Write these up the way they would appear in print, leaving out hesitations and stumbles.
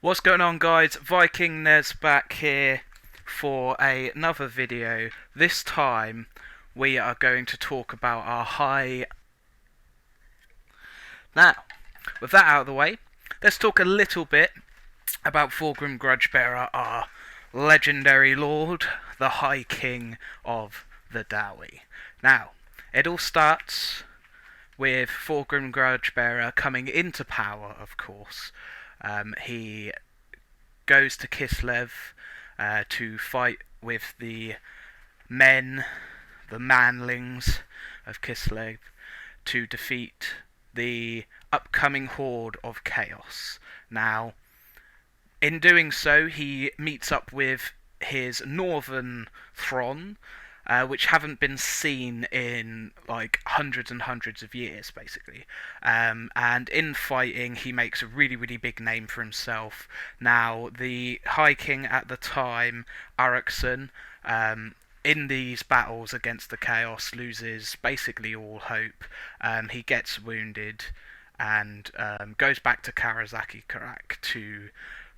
What's going on, guys? Viking Nez back here for another video. This time we are going to talk about our high... Now, with that out of the way, let's talk a little bit about Thorgrim Grudgebearer, our legendary lord, the High King of the Dowie. Now, it all starts with Thorgrim Grudgebearer coming into power, of course. He goes to Kislev to fight with the men, the manlings of Kislev, to defeat the upcoming horde of chaos. Now, in doing so, he meets up with his northern Thron, which haven't been seen in like hundreds and hundreds of years, basically. And in fighting, he makes a really, really big name for himself. Now, the High King at the time, Arikson, in these battles against the Chaos, loses basically all hope. He gets wounded and goes back to Karasaki Karak to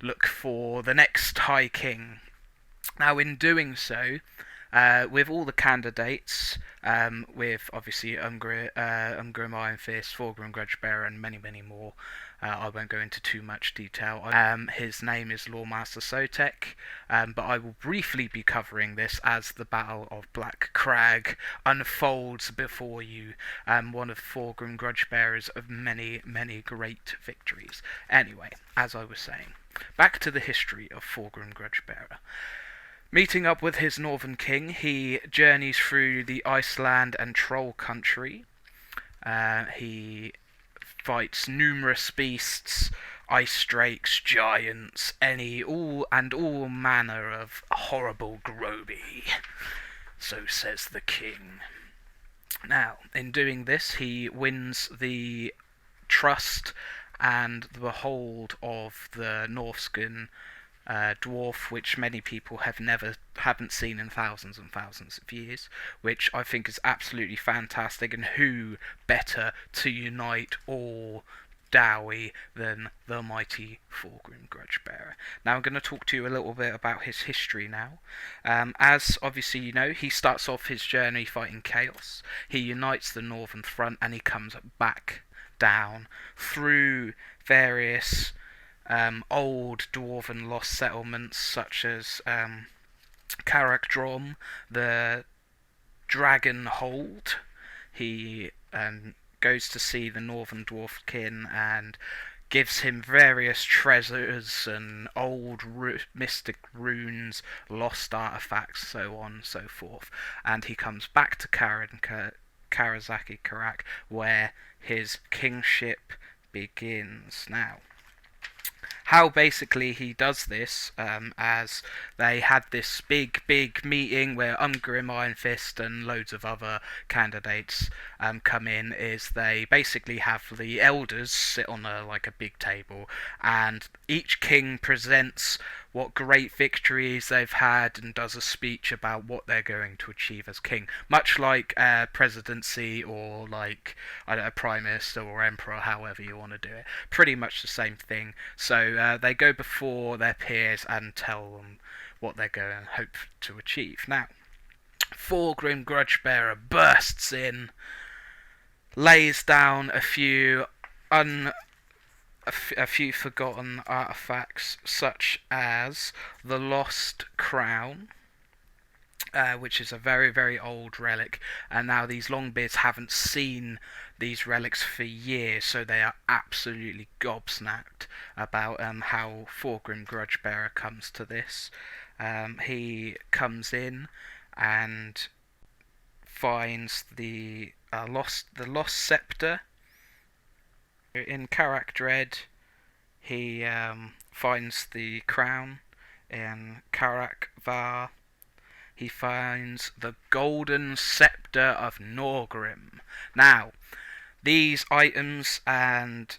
look for the next High King. Now, in doing so, with all the candidates, with obviously Ungrim Ironfist, Thorgrim Grudgebearer, and many, many more, I won't go into too much detail. His name is Lawmaster Sotek, but I will briefly be covering this as the Battle of Black Crag unfolds before you, one of Thorgrim Grudgebearer's of many, many great victories. Anyway, as I was saying, back to the history of Thorgrim Grudgebearer. Meeting up with his northern king, he journeys through the Iceland and Troll country. He fights numerous beasts, ice drakes, giants, all manner of horrible groby. So says the king. Now, in doing this, he wins the trust and the hold of the Northskin dwarf, which many people haven't seen in thousands and thousands of years, which I think is absolutely fantastic. And who better to unite all Dowie than the mighty Thorgrim Grudgebearer? Now I'm going to talk to you a little bit about his history now. As obviously you know, he starts off his journey fighting chaos. He unites the northern front and he comes back down through various old dwarven lost settlements such as Karakdrom, the Dragon Hold. He goes to see the Northern Dwarfkin and gives him various treasures and old mystic runes, lost artifacts, so on and so forth. And he comes back to Karasaki Karak, where his kingship begins. Now, how basically he does this, as they had this big meeting where Ungrim Ironfist and loads of other candidates come in, is they basically have the elders sit on a big table, and each king presents what great victories they've had and does a speech about what they're going to achieve as king, much like presidency or a prime minister or emperor, however you want to do it. Pretty much the same thing. So they go before their peers and tell them what they're going to hope to achieve. Now, Thorgrim Grudgebearer bursts in, lays down a few forgotten artifacts, such as the Lost Crown, which is a very, very old relic, and now these Longbeards haven't seen these relics for years, so they are absolutely gobsmacked about how Thorgrim Grudgebearer comes to this. He comes in and finds the lost scepter in Karak Dread. He finds the crown in Karak Var. He finds the golden scepter of Norgrim. Now, these items and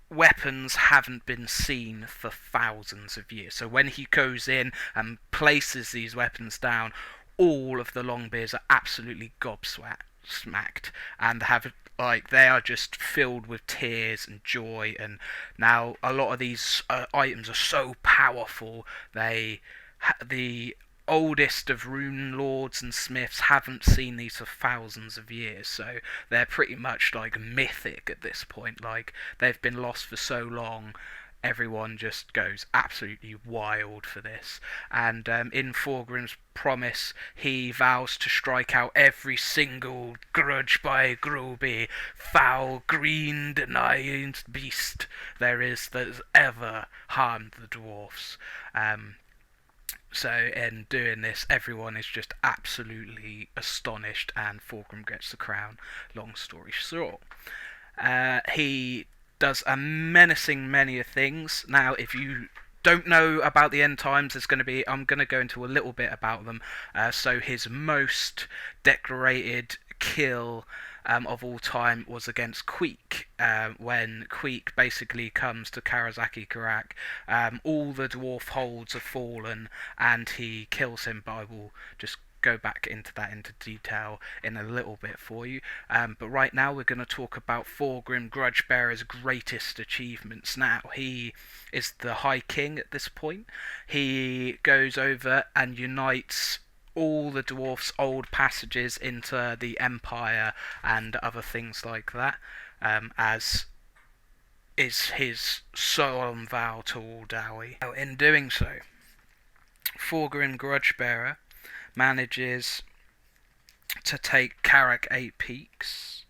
weapons haven't been seen for thousands of years. So when he goes in and places these weapons down, all of the Longbeards are absolutely gobsmacked and have Like, they are just filled with tears and joy, and now a lot of these items are so powerful. The oldest of rune lords and smiths haven't seen these for thousands of years, so they're pretty much like mythic at this point. Like, they've been lost for so long, everyone just goes absolutely wild for this. And in Thorgrim's promise, he vows to strike out every single grudge by Groby, foul, green-denying beast there is that's ever harmed the dwarfs. So in doing this, everyone is just absolutely astonished, and Thorgrim gets the crown. Long story short, he does a menacing many of things. Now, if you don't know about the end times, I'm going to go into a little bit about them. So his most decorated kill of all time was against Queek, when Queek basically comes to Karasaki Karak. All the dwarf holds have fallen, and he kills him, but I will just go back into detail in a little bit for you. But right now we're going to talk about Thorgrim Grudgebearer's greatest achievements. Now, he is the High King at this point. He goes over and unites all the dwarfs' old passages into the Empire and other things like that, as is his solemn vow to all Dowie. In doing so, Thorgrim Grudgebearer manages to take Carrack 8 Peaks,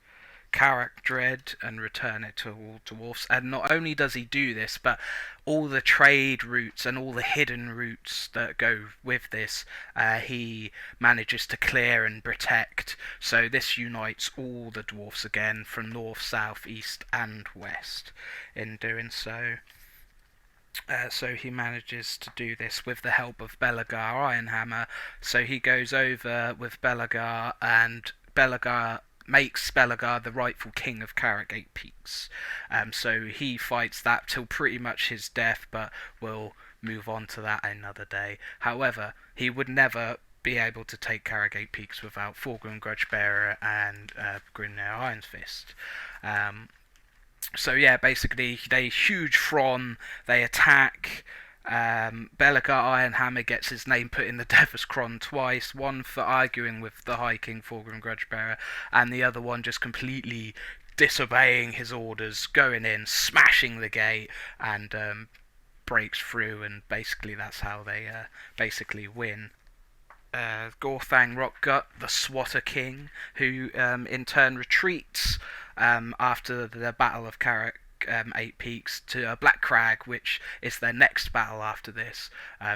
Carrack Dread, and return it to all dwarfs. And not only does he do this, but all the trade routes and all the hidden routes that go with this, he manages to clear and protect. So this unites all the dwarfs again from north, south, east, and west. In doing so, so he manages to do this with the help of Belagar Ironhammer. So he goes over with Belagar, and Belagar makes Belagar the rightful king of Carrack 8 Peaks. So he fights that till pretty much his death, but we'll move on to that another day. However, he would never be able to take Carrack 8 Peaks without Thorgrim Grudgebearer and Grimnir Ironfist. So yeah, basically they huge Thron, they attack. Belagar Ironhammer gets his name put in the Devil's Cron twice, one for arguing with the High King Thorgrim Grudgebearer, and the other one just completely disobeying his orders, going in, smashing the gate, and breaks through, and basically that's how they basically win. Gorthang Rockgut, the Swatter King, who in turn retreats after the Battle of Carrack 8 Peaks to Black Crag, which is their next battle after this.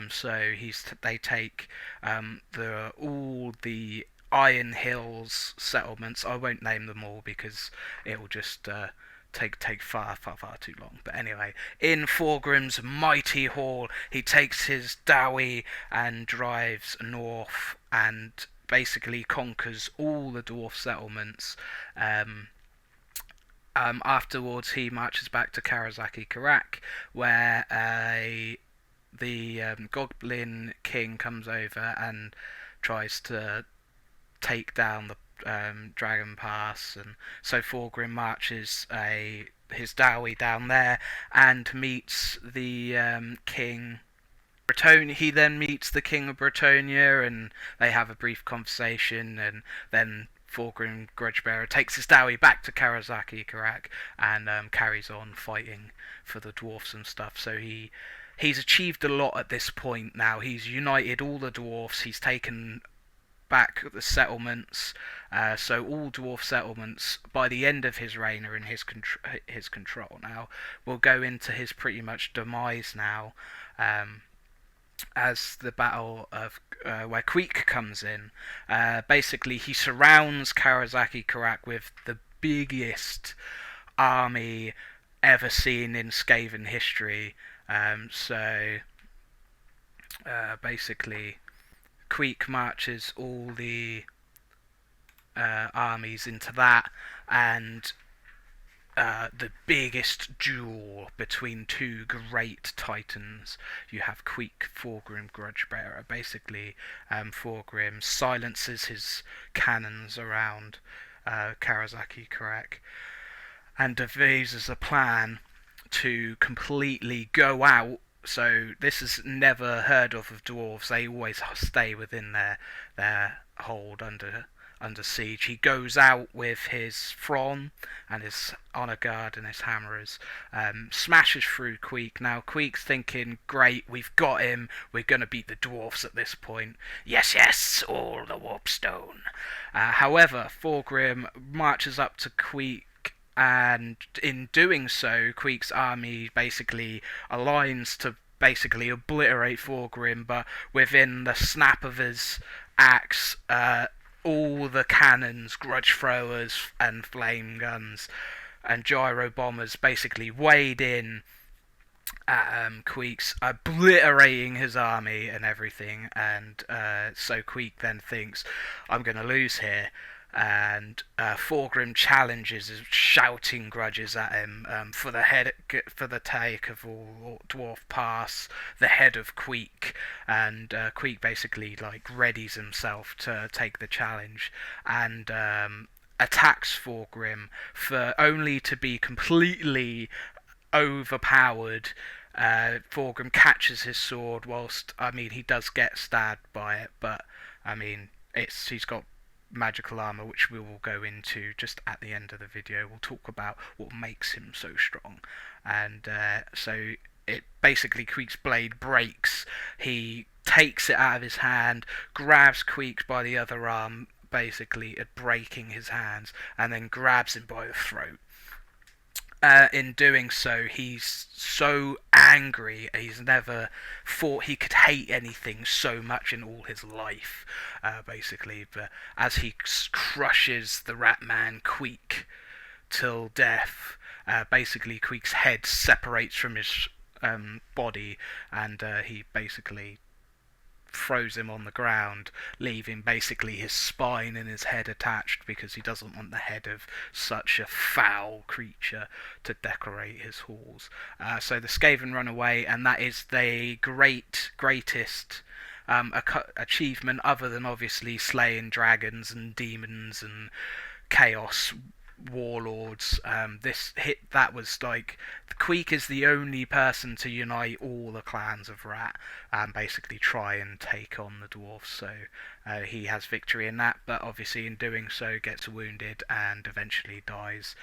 So they take all the Iron Hills settlements. I won't name them all because it will just take far too long. But anyway, in Thorgrim's mighty hall, he takes his Dowie and drives north and basically conquers all the dwarf settlements. Afterwards, he marches back to Karasaki Karak, where the Goblin King comes over and tries to take down the Dragon Pass, and so Thorgrim marches his Dowie down there and meets the King Bretonia. He then meets the King of Bretonia, and they have a brief conversation, and then Thorgrim Grudgebearer takes his Dowie back to Karasaki Karak and carries on fighting for the dwarfs and stuff. So he's achieved a lot at this point now. He's united all the dwarfs, he's taken back the settlements, so all dwarf settlements by the end of his reign are in his control. Now we'll go into his pretty much demise now, as the battle of where Queek comes in. Basically, he surrounds Karasaki Karak with the biggest army ever seen in Skaven history. Basically, Queek marches all the armies into that, and the biggest duel between two great titans. You have Queek Thorgrim Grudgebearer. Basically, Thorgrim silences his cannons around Karasaki, correct, and devises a plan to completely go out. So this is never heard of dwarves. They always stay within their hold under siege. He goes out with his Thron and his honor guard and his hammerers, smashes through Queek. Now Queek's thinking, great, we've got him. We're gonna beat the dwarves at this point. Yes, yes, all the warpstone. However, Thorgrim marches up to Queek, and in doing so, Queek's army basically aligns to basically obliterate Thorgrim, but within the snap of his axe, all the cannons, grudge throwers, and flame guns and gyro bombers basically wade in at Queek's, obliterating his army and everything. And so Queek then thinks, I'm going to lose here. And Thorgrim challenges, shouting grudges at him for the take of all Dwarf Pass, the head of Queek, and Queek basically like readies himself to take the challenge and attacks Thorgrim, for only to be completely overpowered. Thorgrim catches his sword, whilst he does get stabbed by it, but he's got magical armour, which we will go into just at the end of the video. We'll talk about what makes him so strong. And so it basically, Queek's blade breaks. He takes it out of his hand, grabs Queek by the other arm, basically at breaking his hands, and then grabs him by the throat. In doing so, he's so angry. He's never thought he could hate anything so much in all his life, basically. But as he crushes the rat man Queek till death, basically Queek's head separates from his body, and he basically throws him on the ground, leaving basically his spine and his head attached, because he doesn't want the head of such a foul creature to decorate his halls. So the Skaven run away, and that is the greatest achievement, other than obviously slaying dragons and demons and chaos warlords. That was like, Queek is the only person to unite all the clans of Rat and basically try and take on the dwarves. So he has victory in that, but obviously in doing so gets wounded and eventually dies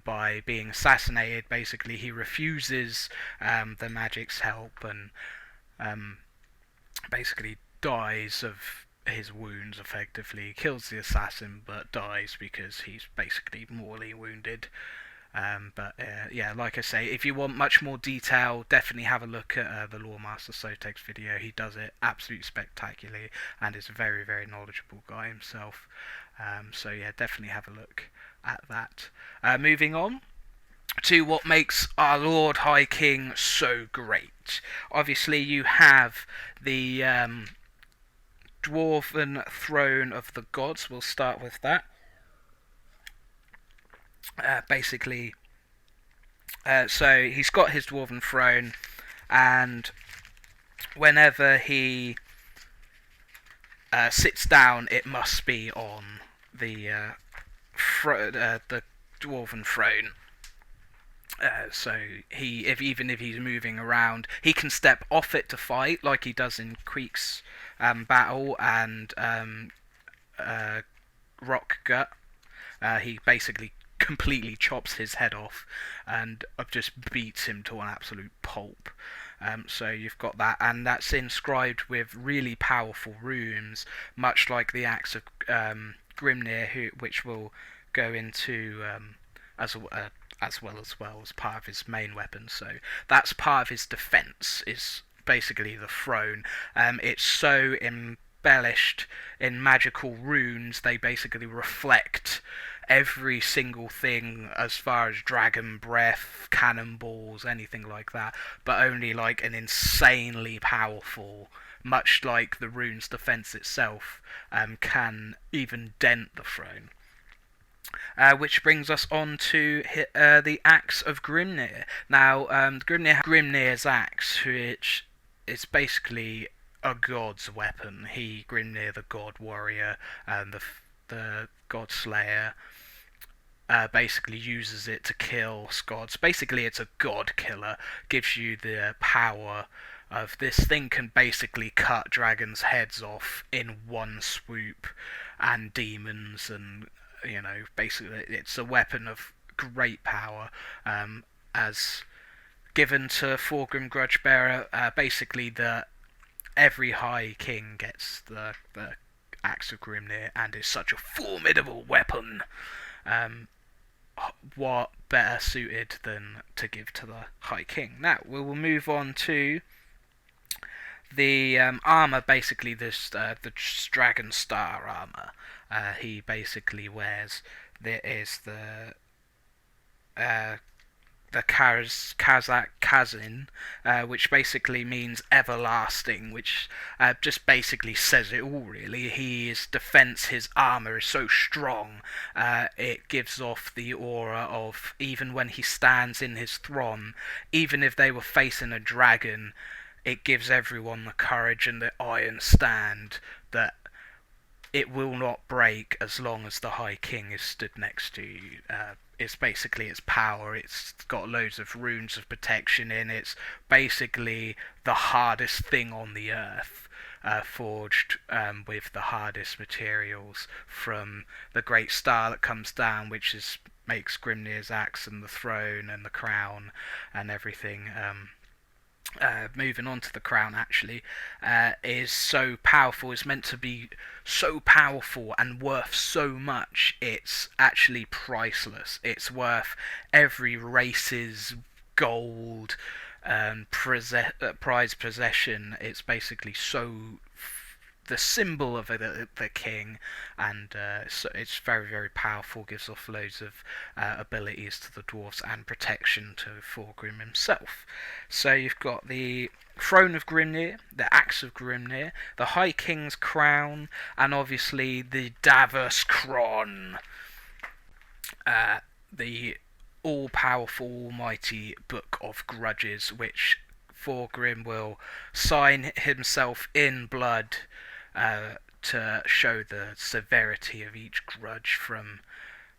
by being assassinated. Basically he refuses the magic's help, and basically dies of his wounds, effectively kills the assassin but dies because he's basically mortally wounded. Yeah, like I say, if you want much more detail, definitely have a look at the Loremaster Sotek's video. He does it absolutely spectacularly and is a very, very knowledgeable guy himself. So yeah, definitely have a look at that. Moving on to what makes our Lord High King so great. Obviously you have the Dwarven Throne of the Gods. We'll start with that. Basically, so he's got his Dwarven Throne, and whenever he sits down, it must be on the Dwarven Throne. So even if he's moving around, he can step off it to fight, like he does in Queek's battle and Rock Gut. He basically completely chops his head off and just beats him to an absolute pulp. So you've got that, and that's inscribed with really powerful runes, much like the Axe of Grimnir, which we'll go into as well as part of his main weapon. So that's part of his defense, is basically the throne. It's so embellished in magical runes, they basically reflect every single thing as far as dragon breath, cannonballs, anything like that, but only like an insanely powerful, much like the rune's defense itself, can even dent the throne. Which brings us on to the Axe of Grimnir. Now, Grimnir's axe, which is basically a god's weapon. Grimnir, the god warrior, the the God Slayer, basically uses it to kill gods. Basically, it's a god killer. Gives you the power of this thing can basically cut dragons' heads off in one swoop, and demons, and basically it's a weapon of great power. As given to Thorgrim Grudgebearer, basically every High King gets the Axe of Grimnir, and is such a formidable weapon. Um, what better suited than to give to the High King? Now we will move on to the armor. Basically, the Dragon Star armor. He basically wears. There is the Kazakh Kazin, which basically means everlasting, which just basically says it all, really. His defense, his armor is so strong, it gives off the aura of, even when he stands in his throne, even if they were facing a dragon, it gives everyone the courage and the iron stand that it will not break as long as the High King is stood next to you. It's basically its power. It's got loads of runes of protection in. It's basically the hardest thing on the earth, forged with the hardest materials from the great star that comes down, which makes Grimnir's axe and the throne and the crown and everything. Moving on to the crown, actually, is so powerful. It's meant to be so powerful and worth so much. It's actually priceless. It's worth every race's gold prize possession. It's basically the symbol of the king, and so it's very, very powerful. Gives off loads of abilities to the dwarves and protection to Thorgrim himself. So you've got the Throne of Grimnir, the Axe of Grimnir, the High King's crown, and obviously the Davos Cron, the all-powerful, almighty Book of Grudges, which Thorgrim will sign himself in blood to show the severity of each grudge from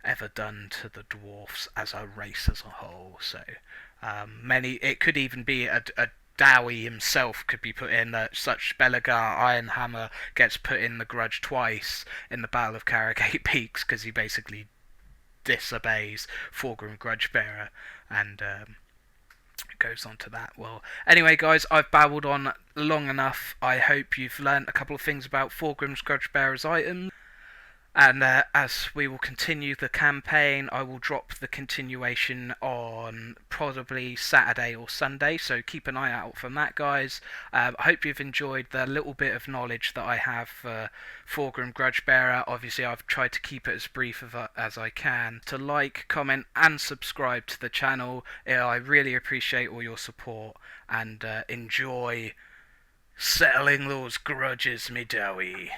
ever done to the dwarfs as a race as a whole. So it could even be a Dowie himself could be put in. Such Belagar Ironhammer gets put in the grudge twice in the Battle of Carragate Peaks because he basically disobeys Thorgrim Grudgebearer, and goes on to that. Well, anyway, guys, I've babbled on long enough. I hope you've learnt a couple of things about Thorgrim's Grudgebearer's items. And as we will continue the campaign, I will drop the continuation on probably Saturday or Sunday, so keep an eye out for that, guys. I hope you've enjoyed the little bit of knowledge that I have for Thorgrim Grudgebearer. Obviously, I've tried to keep it as brief as I can. To like, comment, and subscribe to the channel. I really appreciate all your support, and enjoy settling those grudges, me dowie.